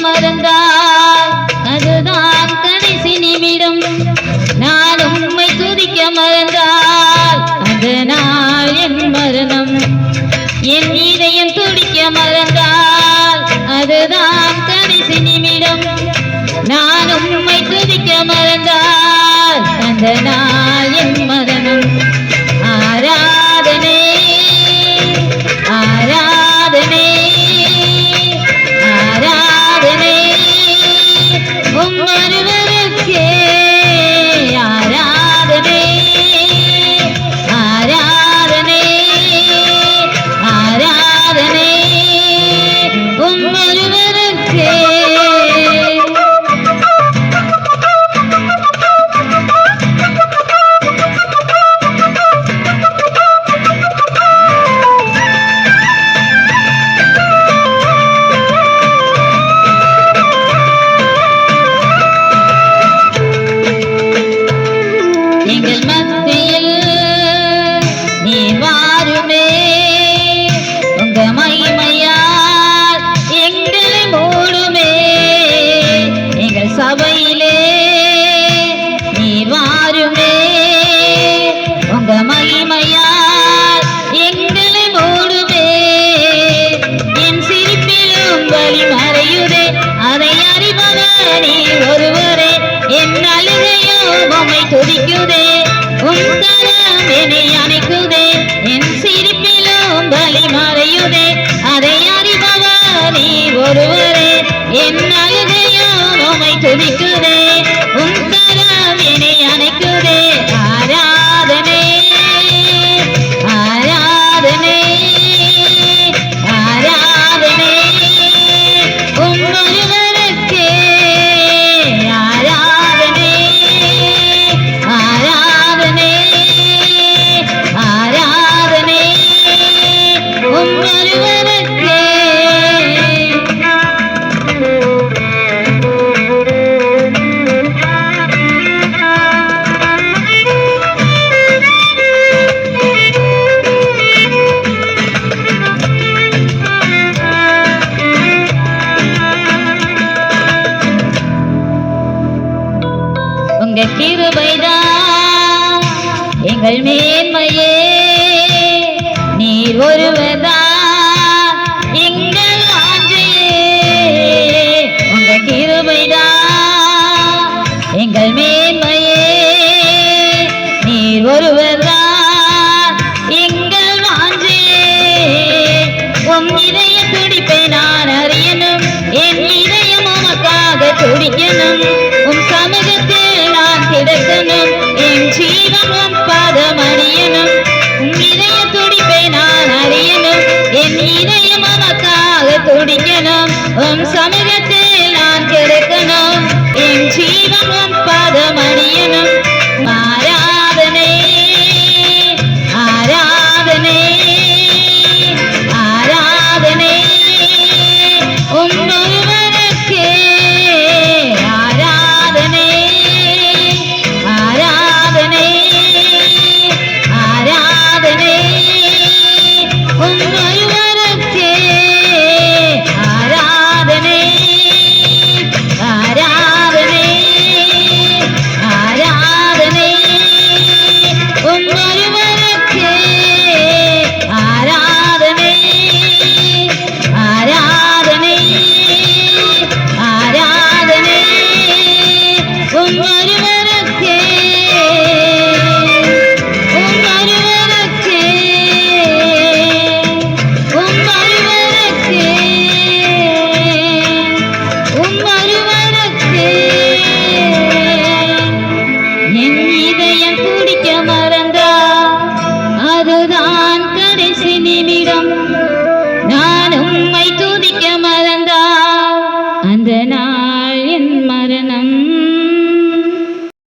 மறந்தால் அதுதான் கடைசி நிமிடம். நான் உம்மை துதிக்க மறந்தால் அந்த நாள் என் மரணம். என் இதயம் துடிக்க மறந்தால் அதுதான் கடைசி நிமிடம். நான் உம்மை துதிக்க மறந்தால் அந்த நாள் என் மரணம். ஆராதனை ஆராதனை ஆராதனை ஒருவருக்கே. ஆராதனை ஆராதனை ஆராதனை ஒருவருக்கே. எங்கள் மத்தியில் நீர் வாருமே, உங்க மகிமையால் எங்களை மூடுமே. எங்கள் சபையிலே நீர் வாருமே, உங்க மகிமையால் எங்களை மூடுமே. என் சிரிப்பிலும் வழி மறையுதே, அதை அறிபவர் நீர் ஒருவரே. என் அழுகையோ உம்மை துதிக்குதே, உம் கரம் என்னை அணைக்குதே. என் சிரிப்பிலும் வலி மறையுதே, அதை அறிபவர் நீர் ஒருவரே. என் அழுகையோ உம்மை துதிக்குதே, உம் கரம் என்னை அணைக்குதே. ஆராதனை ஆராதனை ஆராதனை ஒருவருக்கே. ஆராதனை ஆராதனை ஆராதனை ஒருவருக்கே. உங்க கிருபைதான் எங்கள் மேன்மையே, நீர் ஒருவர்தான் எங்கள் வாஞ்சையே. உங்க கிருபைதான் எங்கள் மேன்மையே, நீர் ஒருவர்தான் எங்கள் வாஞ்சையே. உம் இதய துடிப்பை நான் அறியணும், என் இதயம் உமக்காக துடிக்கணும். உம் சமூகத்தில் நான் கிடக்கணும், என் ஜீவன் உம் பாதம் அறியணும். உம் இதய துடிப்பை நான் அறியணும், என் இதயம் உமக்காக துடிக்கணும். உம்